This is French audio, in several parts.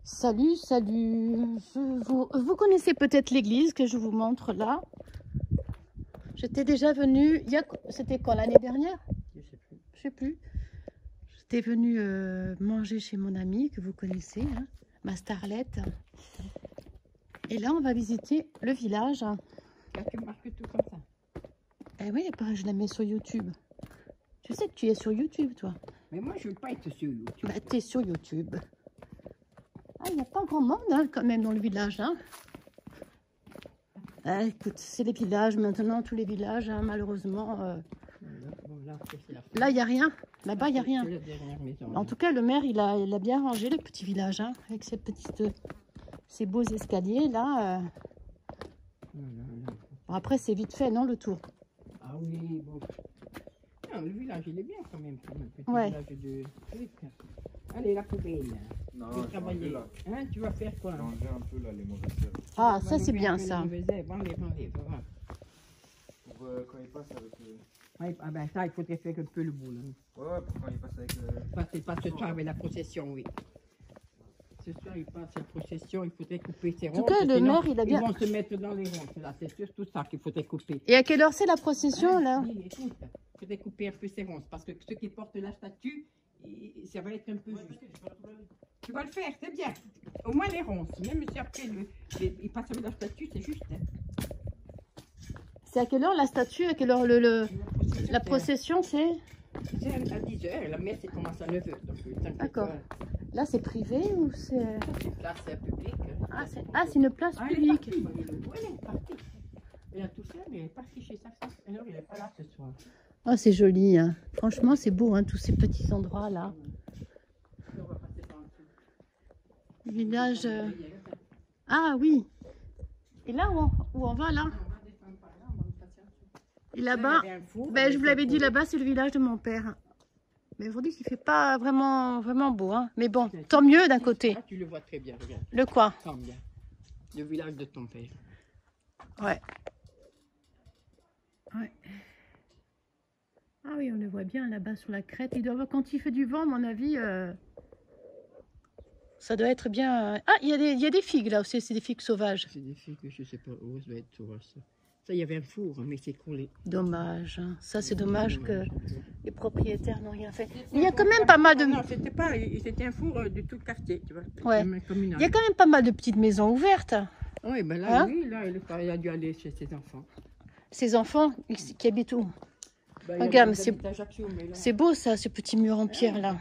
Salut, salut. Vous connaissez peut-être l'église que je vous montre là. J'étais déjà venue, c'était quand, l'année dernière? Je sais plus. J'étais venue manger chez mon amie que vous connaissez, hein, ma starlette. Et là, on va visiter le village. Là, tu marques tout comme ça. Eh oui, pareil, je la mets sur YouTube. Tu sais que tu es sur YouTube, toi. Mais moi, je ne veux pas être sur YouTube. Bah, tu es sur YouTube. Ah, il n'y a pas grand monde, hein, quand même, dans le village, hein. Ah, écoute, c'est les villages, maintenant, tous les villages, hein, malheureusement. Là, il n'y a rien. Là-bas, il n'y a rien. En tout cas, le maire, il a bien rangé le petit village, hein, avec ces beaux escaliers, là. Bon, après, c'est vite fait, non, le tour? Ah oui, bon. Non, le village, il est bien quand même. Petit ouais. Village de... Allez, la poubelle. Non, tu vas travailler. là. Hein, tu vas faire quoi? Ranger un peu là, les mauvaises herbes. Ah, ça, c'est bien, ça. Pour quand il passe avec le... Ouais, ah ben ça, il faudrait faire un peu le boulot. Ouais, pour quand il passe avec le... Il passe ce soir avec la procession, oui. Ce soir, il passe la procession, il faudrait couper ses ronces. En tout cas, le maire, il a bien... Ils vont se mettre dans les ronces, là. C'est surtout ça qu'il faudrait couper. Et à quelle heure c'est la procession, là? Oui, écoute, il faudrait couper un peu ses ronces, parce que ceux qui portent la statue, ça va être un peu juste. Tu vas le faire, c'est bien. Au moins les ronces, même si après, il passe avec la statue, c'est juste. Hein. C'est à quelle heure la statue? À quelle heure la procession, c'est? C'est à 10h, la messe commence à 9h. D'accord. Là, c'est privé ou c'est... C'est une place publique. Ah, c'est une place publique. Elle est partie. Elle a tout ça, mais elle est partie chez sa femme. Alors, elle n'est pas là ce soir. Oh, c'est joli, hein. Franchement, c'est beau, hein, tous ces petits endroits-là. Village... Ah, oui. Et là, où on va, là? Et là-bas, ben, je vous l'avais dit, là-bas, c'est le village de mon père. Mais aujourd'hui, il ne fait pas vraiment beau. Hein. Mais bon, tant mieux d'un côté. Ah, tu le vois très bien, regarde. Le quoi? Tant bien. Le village de ton père. Ouais. Ouais. Ah oui, on le voit bien là-bas sur la crête. Il doit avoir, quand il fait du vent, à mon avis, ça doit être bien... Ah, il y a des figues là aussi, c'est des figues sauvages. C'est des figues, je ne sais pas où ça doit être sauvage, ça. Ça, il y avait un four, mais c'est coulé. Dommage. Hein. Ça, c'est dommage que les propriétaires n'ont rien fait. Mais il y a quand même pas mal de... Non, c'était un four de tout le quartier, tu vois. Ouais. Il y a quand même pas mal de petites maisons ouvertes. Oui, ben là, hein? oui, là, il a dû aller chez ses enfants. Ses enfants qui habitent où? Ben, regarde, c'est beau ça, ce petit mur en pierre là.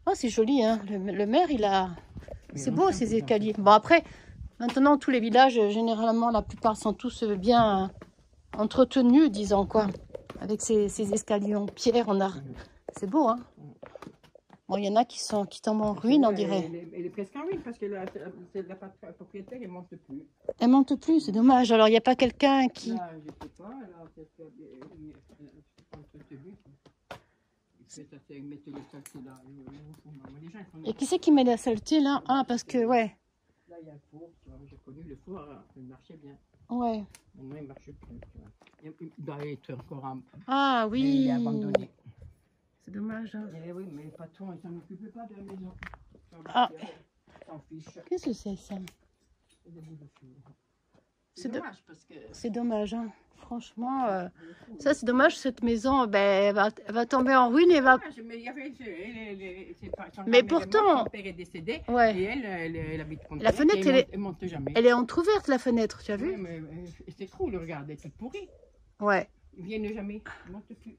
Oh, c'est joli, hein. Le maire, il a... C'est beau ces escaliers. Bon, après... Maintenant, tous les villages, généralement, la plupart sont tous bien entretenus, disons, quoi. Avec ces escaliers en pierre, c'est beau, hein. Bon, il y en a qui tombent en ruine, on dirait. Elle est presque en ruine, parce que la propriétaire, elle ne monte plus. Elle monte plus, c'est dommage. Alors, il n'y a pas quelqu'un qui... Là, je ne sais pas, là, Et qui c'est qui met la saleté, là? Ah, parce que, ouais. Là, il y a le four, tu vois, j'ai connu le four, il marchait bien. Ouais. Maintenant, il ne marche plus, tu vois. Il doit être encore un... Ah, oui. Mais il est abandonné. C'est dommage, hein. Eh oui, mais le patron, il ne s'en occupait pas de la maison. Ah. S'en fiche. Qu'est-ce que c'est, ça? C'est dommage, parce que... C'est dommage, hein. Franchement, ça, c'est dommage, cette maison, ben, elle va tomber en ruine et va... Mais pourtant... Son père est décédé, ouais. Et elle habite contre la fenêtre, elle monte jamais. Elle est entrouverte, la fenêtre, tu as vu? Oui, mais c'est cool, regarde, elle est toute pourrie. Ouais. Ils viennent jamais, ils montent plus.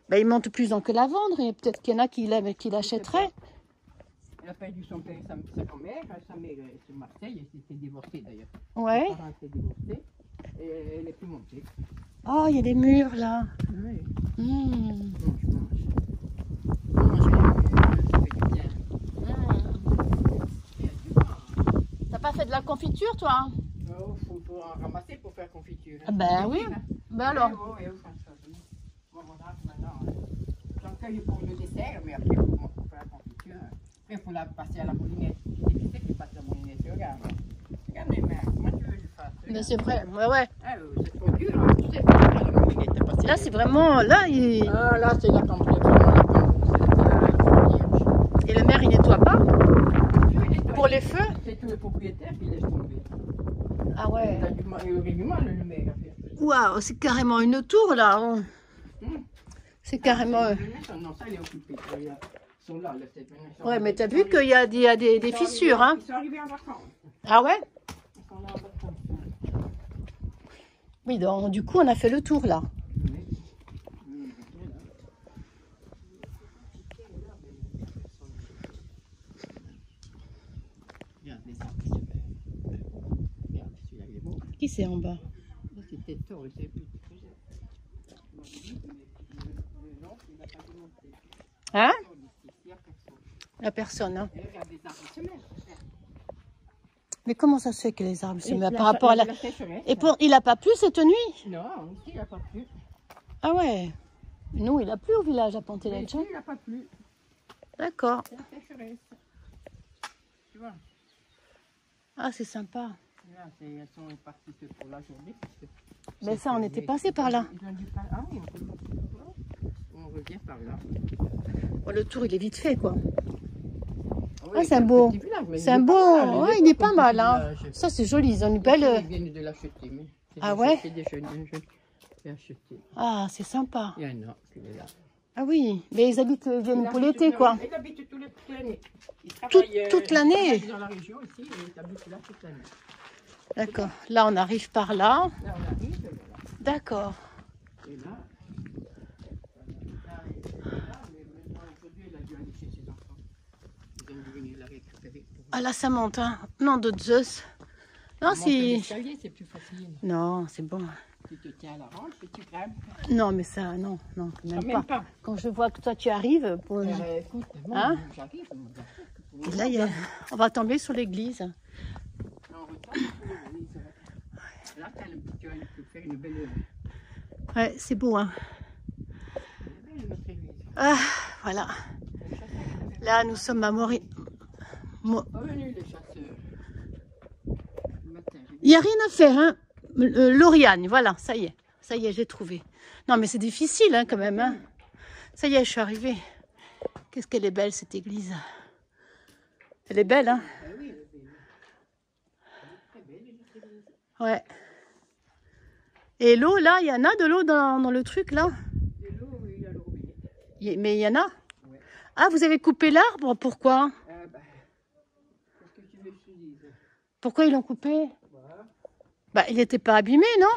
Ben, ils montent plus que la vendre, et peut-être qu'il y en a qui l'achèteraient. Elle a perdu son père et sa grand-mère. Sa mère est sur Marseille, elle s'était divorcée d'ailleurs. Ouais. Ses parents étaient divorcés et elle n'est plus montée. Oh, il y a des murs là. Oui. Mmh. T'as pas fait de la confiture, toi? Oh, faut en ramasser pour faire confiture. Ah ben oui. Ben alors. J'en cueille pour le dessert, mais après, pour faire la confiture. Après, il faut la passer à la moulinette. Qui c'est qui passe à la moulinette? Regarde. Regarde les mains. Comment tu veux que je fasse? Mais c'est vrai, ouais. Ah, c'est trop dur, hein. Tu sais pas la moulinette à passer. Là, c'est vraiment. Là, Ah, là, c'est la cambrure. Et le maire, il nettoie pas? pour les feux? C'est tout le propriétaire qui laisse tomber. Ah ouais. Il aurait du mal, le maire, à faire. Waouh, c'est carrément une tour là. C'est carrément. Non, ça, il est occupé. Ils sont là, c'est une... Ouais, mais t'as vu qu'il y a des fissures, hein? Ils sont arrivés en vacances. Ah ouais? Ils sont là en vacances. Oui, donc du coup, on a fait le tour là. Qui c'est en bas? C'était tort, il Hein? La personne, hein? Mais comment ça se fait que les arbres se mettent par rapport à la... Et pour... il a pas plu cette nuit? Non, ici il n'a pas plu. Ah ouais. Nous, il a plu au village à Pantelèche. Ici il n'a pas plu. D'accord. C'est la sécheresse. Tu vois? Ah, c'est sympa. Là, elles sont parties pour la journée. Mais ça, on était passé par là. Ils ont dit pas... Ah oui, on peut passer par là. On revient par là. Bon, le tour, il est vite fait, quoi. Oui, Ah, c'est un beau. C'est un beau. Ouais, il est pas mal, hein. Ça, c'est joli. Ils ont une belle. Ils viennent de l'acheter, mais... Ah ouais? C'est des jeunes qui ont acheté. Ah, c'est sympa. Il y en a qui est là. Ah oui, mais ils habitent, ils viennent pour l'été, quoi. Ils habitent toute l'année. Toute l'année? Dans la région ici, et ils habitent là toute l'année. D'accord. Là, on arrive par là. Là, on arrive, voilà. D'accord. Et là, aujourd'hui, elle a dû aller chez ses enfants. Ils ont dû venir la récupérer. Ah là, ça monte, hein. Non, de Zeus. Non, c'est... C'est plus facile. Non, c'est bon. Tu te tiens à la rampe et tu grimpes. Non, mais ça, non, non, même pas. Quand je vois que toi, tu arrives... Pour... Écoute, moi, Hein? j'arrive. Et là, on va tomber sur l'église. On retombe sur l'église. Là, tu peux faire une belle... Ouais, c'est beau, hein. notre église. Ah, voilà. Là, nous sommes à Revenus les chasseurs. Il n'y a rien à faire, hein. Lauriane, voilà, ça y est, j'ai trouvé. Non, mais c'est difficile, hein, quand même, hein. Ça y est, je suis arrivée. Qu'est-ce qu'elle est belle, cette église. Elle est belle, hein. Ouais. Et l'eau, là, il y en a de l'eau dans le truc, là? De l'eau, il y a l'eau. Mais il y en a? Ouais. Ah, vous avez coupé l'arbre? Pourquoi? Qu'est-ce que tu veux que je te dise? Pourquoi ils l'ont coupé? Voilà. Bah, il n'était pas abîmé, non?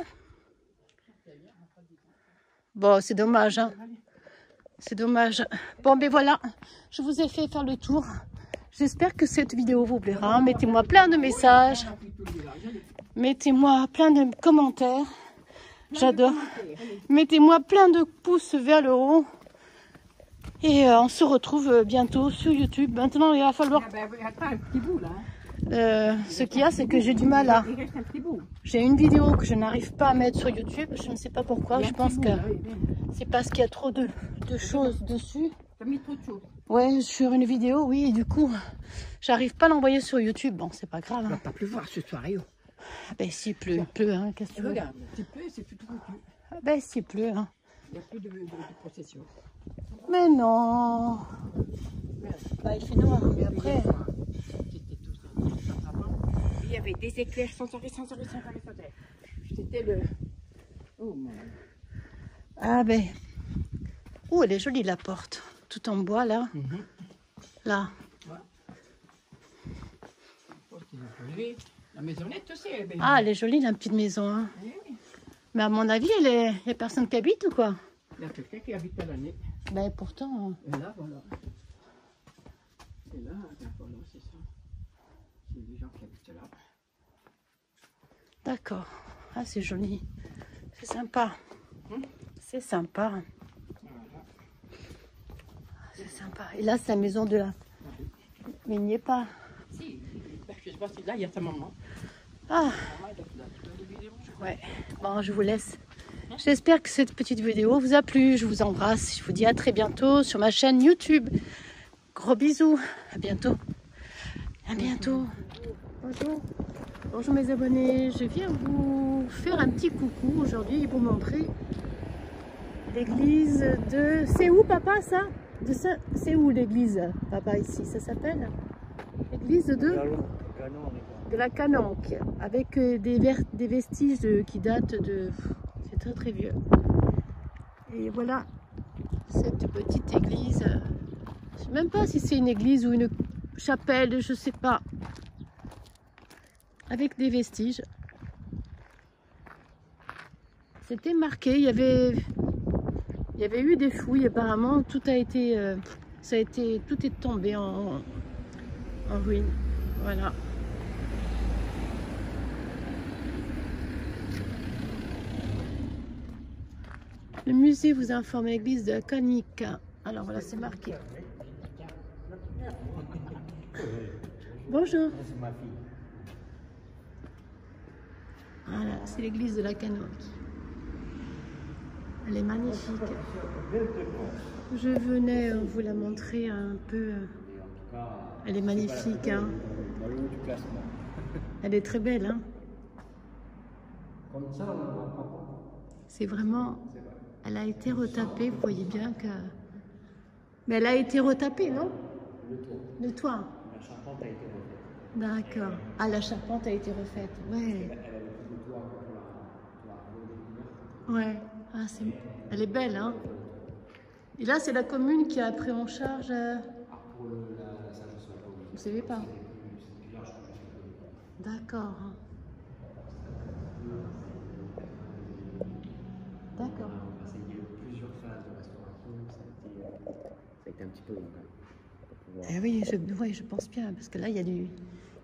Bon, c'est dommage, hein. C'est dommage. Bon, ben voilà, je vous ai fait faire le tour. J'espère que cette vidéo vous plaira. Mettez-moi plein de messages. Mettez-moi plein de commentaires. J'adore. Mettez-moi plein de pouces vers le haut. Et on se retrouve bientôt sur YouTube. Maintenant, il va falloir... Attends, un petit bout, là. Ce qu'il y a, c'est que j'ai du mal à... Il reste un petit bout. J'ai une vidéo que je n'arrive pas à mettre sur YouTube. Je ne sais pas pourquoi. Je pense que c'est parce qu'il y a trop de choses dessus. T'as mis trop de choses. Ouais, sur une vidéo, oui. Et du coup, j'arrive pas à l'envoyer sur YouTube. Bon, c'est pas grave. Il Hein. va pas pleuvoir ce soir, yo. Ben, s'il pleut, il pleut. Hein. Qu'est-ce que tu veux? Regarde, il pleut, c'est tout foutu. Ben, s'il pleut. Hein. Il n'y a plus de procession. Mais non. Bah, il fait noir. Mais après... Il y avait des éclairs sans arrêt. C'était le... Oh mon... Ah ben... Oh, elle est jolie la porte. Tout en bois là. Là. Ouais. La maisonnette aussi, elle est belle. Ah, elle est jolie la petite maison. Hein. Oui. Mais à mon avis, il n'y a personne qui habite ou quoi? Il y a quelqu'un qui habite à l'année. Ben pourtant... Et là, voilà. Et là, voilà, c'est ça. C'est des gens qui habitent là. D'accord. Ah, c'est joli. C'est sympa. C'est sympa. Voilà. C'est sympa. Et là, c'est la maison de la... Mais il n'y est pas. Si, je sais pas si là, il y a sa maman. Ah, ouais. Bon, je vous laisse. J'espère que cette petite vidéo vous a plu. Je vous embrasse. Je vous dis à très bientôt sur ma chaîne YouTube. Gros bisous. À bientôt. À bientôt. Bonjour. Bonjour mes abonnés. Je viens vous faire un petit coucou aujourd'hui et vous montrer l'église de... C'est où papa ça? C'est où l'église papa ici? Ça s'appelle? Église de la Canonque, avec des vestiges qui datent de... C'est très très vieux. Et voilà cette petite église. Je ne sais même pas si c'est une église ou une chapelle, je ne sais pas. Avec des vestiges. C'était marqué, il y avait eu des fouilles apparemment, tout a été, tout est tombé en ruine. Voilà. Le musée vous informe l'église de la Canonique. Alors voilà, c'est marqué. Bonjour. Voilà, c'est l'église de la Canonique. Elle est magnifique. Je venais vous la montrer un peu. Elle est magnifique. Hein. Elle est très belle. Hein. C'est vraiment... Elle a été retapée, vous voyez bien que... Mais elle a été retapée, non? Le toit. La charpente a été refaite. D'accord. Ah, la charpente a été refaite, ouais. Ouais. Ah, elle est belle, hein. Et là, c'est la commune qui a pris en charge... Pour ça, je ne sais pas. Vous ne savez pas? D'accord. D'accord. Il y a eu plusieurs phases de restauration, ça a été un petit peu long. Eh oui, ouais, je pense bien, parce que là, il y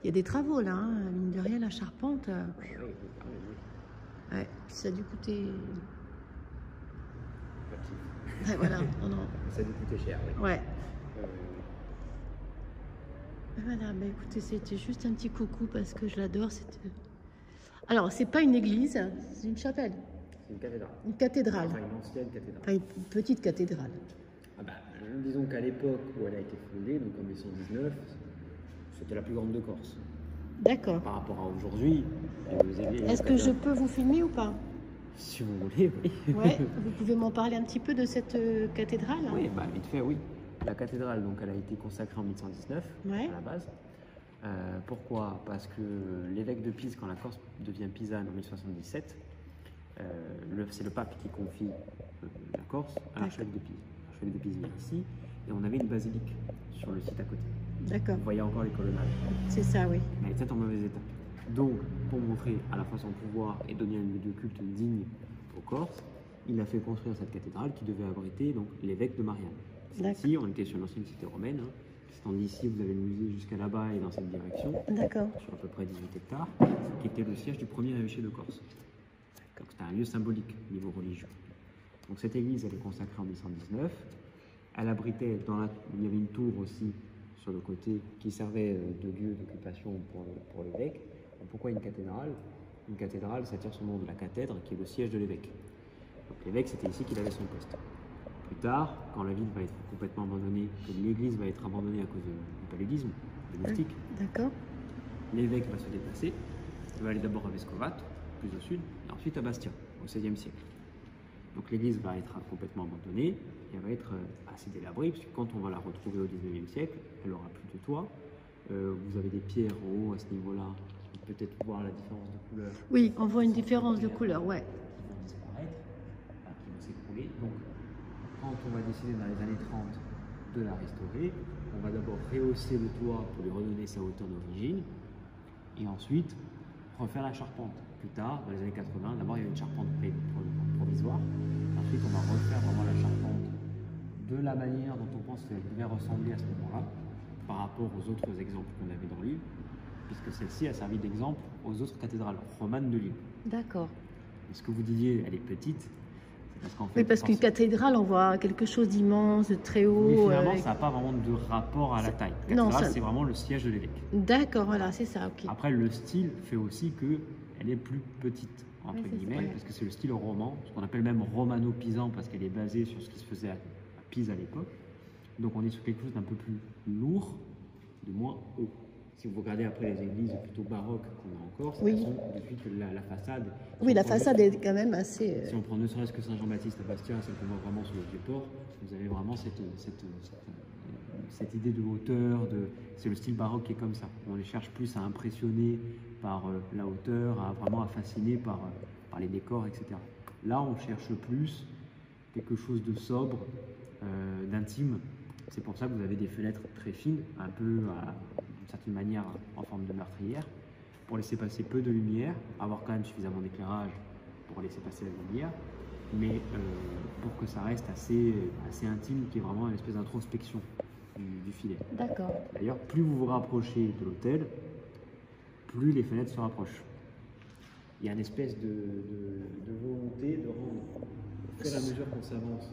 a des travaux, là, hein. Mine de rien, la charpente. Ouais, puis ça a dû coûter... Ouais, voilà, non. Ça a dû coûter cher, oui. Ouais. Voilà, bah écoutez, c'était juste un petit coucou parce que je l'adore. Alors, c'est pas une église, c'est une chapelle. C'est une cathédrale. Une cathédrale. Enfin, une ancienne cathédrale. Enfin, une petite cathédrale. Ah bah, disons qu'à l'époque où elle a été fondée, donc en 1819, c'était la plus grande de Corse. D'accord. Par rapport à aujourd'hui, est-ce que je peux vous filmer ou pas? Si vous voulez, oui. Ouais, vous pouvez m'en parler un petit peu de cette cathédrale? Oui, bah vite fait, oui. La cathédrale, donc, elle a été consacrée en 1119, ouais. À la base. Pourquoi? Parce que l'évêque de Pise, quand la Corse devient pisane en 1077, c'est le pape qui confie la Corse à l'archevêque de Pise. L'archevêque de Pise vient ici, et on avait une basilique sur le site à côté. D'accord. Vous voyez encore les colonnades. C'est ça, oui. Mais elle était en mauvais état. Donc, pour montrer à la fois son pouvoir et donner un lieu de culte digne aux Corses, il a fait construire cette cathédrale qui devait abriter donc l'évêque de Marianne. Ici, on était sur l'ancienne cité romaine. Hein. Tandis ici, vous avez le musée jusqu'à là-bas et dans cette direction. D'accord. Sur à peu près 18 hectares, qui était le siège du premier évêché de Corse. Donc c'était un lieu symbolique au niveau religieux. Donc cette église, elle est consacrée en 1119. Elle abritait, il y avait une tour aussi sur le côté qui servait de lieu d'occupation pour l'évêque. Pourquoi une cathédrale? Une cathédrale, ça tire son nom de la cathèdre, qui est le siège de l'évêque. Donc l'évêque, c'était ici qu'il avait son poste. Plus tard, quand la ville va être complètement abandonnée, que l'église va être abandonnée à cause du paludisme, des moustiques, d'accord, l'évêque va se déplacer. Il va aller d'abord à Vescovate, plus au sud, et ensuite à Bastia, au XVIe siècle. Donc l'église va être complètement abandonnée, et elle va être assez délabrée, puisque quand on va la retrouver au XIXe siècle, elle n'aura plus de toit. Vous avez des pierres en haut à ce niveau-là, peut-être voir la différence de couleur. Oui, on voit une différence de couleur, ouais. Qui vont disparaître, qui vont s'écrouler. Donc, quand on va décider dans les années 30 de la restaurer, on va d'abord rehausser le toit pour lui redonner sa hauteur d'origine, et ensuite refaire la charpente. Plus tard, dans les années 80, d'abord il y avait une charpente provisoire, ensuite on va refaire vraiment la charpente de la manière dont on pense qu'elle devait ressembler à ce moment-là, par rapport aux autres exemples qu'on avait dans l'île, puisque celle-ci a servi d'exemple aux autres cathédrales romanes de l'île. D'accord. Ce que vous disiez, elle est petite, c'est parce qu'en fait... Oui, parce qu'une cathédrale, on voit quelque chose d'immense, de très haut. Oui, finalement, ça n'a pas vraiment de rapport à la taille. La cathédrale, c'est vraiment le siège de l'évêque. D'accord, voilà, c'est ça, ok. Après, le style fait aussi qu'elle est plus petite, entre guillemets, parce que c'est le style roman, ce qu'on appelle même romano-pisan, parce qu'elle est basée sur ce qui se faisait à Pise à l'époque. Donc on est sur quelque chose d'un peu plus lourd, de moins haut. Si vous regardez après les églises plutôt baroques qu'on a encore, elles sont depuis que la façade... Oui, la façade est quand même assez... Si on prend ne serait-ce que Saint-Jean-Baptiste à Bastia, celle qu'on voit vraiment sur le Vieux-Port, vous avez vraiment cette cette idée de hauteur, c'est le style baroque qui est comme ça. On les cherche plus à impressionner par la hauteur, vraiment à fasciner par les décors, etc. Là, on cherche plus quelque chose de sobre, d'intime. C'est pour ça que vous avez des fenêtres très fines, un peu d'une certaine manière en forme de meurtrière, pour laisser passer peu de lumière, avoir quand même suffisamment d'éclairage pour laisser passer la lumière, mais pour que ça reste assez intime, qui est vraiment une espèce d'introspection du filet. D'accord. D'ailleurs, plus vous vous rapprochez de l'hôtel, plus les fenêtres se rapprochent. Il y a une espèce de volonté de rendre, au fur et à mesure qu'on s'avance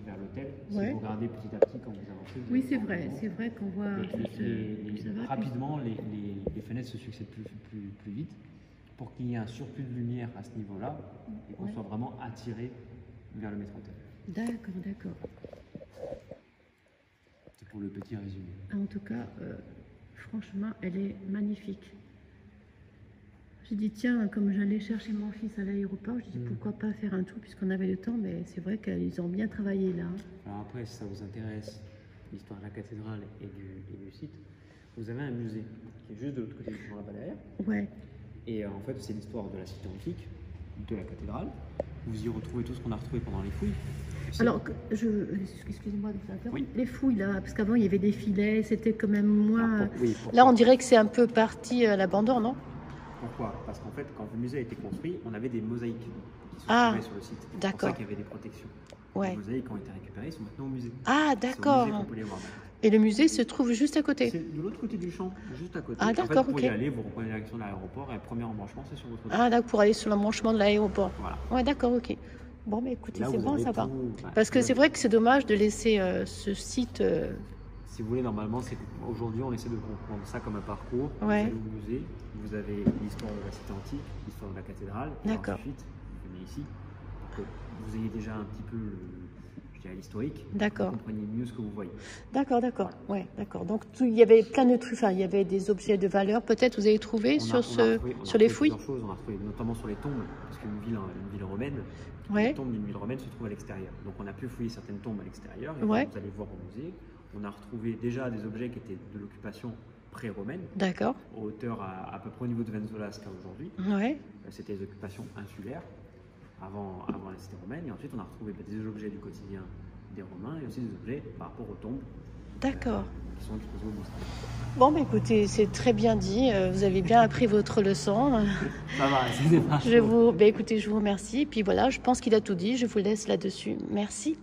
vers l'hôtel, si Ouais. vous regardez petit à petit quand vous avancez. Oui, c'est vrai qu'on voit. Rapidement, les fenêtres se succèdent plus vite pour qu'il y ait un surplus de lumière à ce niveau-là et qu'on Ouais. soit vraiment attiré vers le maître hôtel. D'accord, d'accord. C'est pour le petit résumé. En tout cas, franchement, elle est magnifique. J'ai dit, tiens, comme j'allais chercher mon fils à l'aéroport, je dis pourquoi pas faire un tour puisqu'on avait le temps, mais c'est vrai qu'ils ont bien travaillé là. Alors après, si ça vous intéresse, l'histoire de la cathédrale et du site, vous avez un musée qui est juste de l'autre côté du champ là-bas derrière. Ouais, Et en fait, c'est l'histoire de la cité antique, de la cathédrale. Vous y retrouvez tout ce qu'on a retrouvé pendant les fouilles. aussi. alors, excusez-moi de vous interrompre. Oui. Les fouilles là, parce qu'avant il y avait des filets, c'était quand même moins. Alors, oui, pourquoi Là, on dirait que c'est un peu parti à l'abandon, non? Pourquoi? Parce qu'en fait, quand le musée a été construit, on avait des mosaïques qui se Ah, trouvaient sur le site. C'est pour d'accord. ça qu'il y avait des protections. Ouais. Les mosaïques ont été récupérées, ils sont maintenant au musée. Ah, C'est au d'accord. musée qu'on peut les voir maintenant. Et le musée se trouve juste à côté. C'est de l'autre côté du champ, juste à côté. Ah, En fait, d'accord, vous pouvez y ok. aller, vous reprenez la direction de l'aéroport et le premier embranchement, c'est sur votre droite. Ah, d'accord, pour aller sur l'embranchement de l'aéroport. Voilà. Ouais, d'accord, ok. Bon, mais écoutez, Là, c'est vous bon, avez ça va. tout, ouais, Parce que vous c'est avez- vrai que c'est dommage de laisser ce site. Si vous voulez, normalement, aujourd'hui, on essaie de comprendre ça comme un parcours. Ouais. Vous allez au musée, vous avez l'histoire de la cité antique, l'histoire de la cathédrale. Et D'accord. ensuite, vous venez ici pour que vous ayez déjà un petit peu je dirais, l'historique. D'accord. Vous compreniez mieux ce que vous voyez. D'accord, d'accord. Ouais, d'accord. Donc, il y avait plein de trucs. Enfin, il y avait des objets de valeur, peut-être, vous avez trouvé On a sur retrouvé les fouilles. plusieurs choses. On a retrouvé notamment sur les tombes, parce qu'une ville romaine, Ouais. les tombes d'une ville romaine se trouvent à l'extérieur. Donc on a pu fouiller certaines tombes à l'extérieur. Et Ouais. quand vous allez voir au musée, on a retrouvé déjà des objets qui étaient de l'occupation pré-romaine, D'accord. aux hauteurs à peu près au niveau de Venezuela ce qu'il y a aujourd'hui. Ouais. C'était des occupations insulaires avant la cité romaine. Et ensuite, on a retrouvé des objets du quotidien des Romains et aussi des objets par rapport aux tombes D'accord. qui sont exposés au musée. Bon, bah, écoutez, c'est très bien dit. Vous avez bien appris votre leçon. Ça va, c'était pas chaud. Écoutez, je vous remercie. Puis voilà, je pense qu'il a tout dit. Je vous laisse là-dessus. Merci.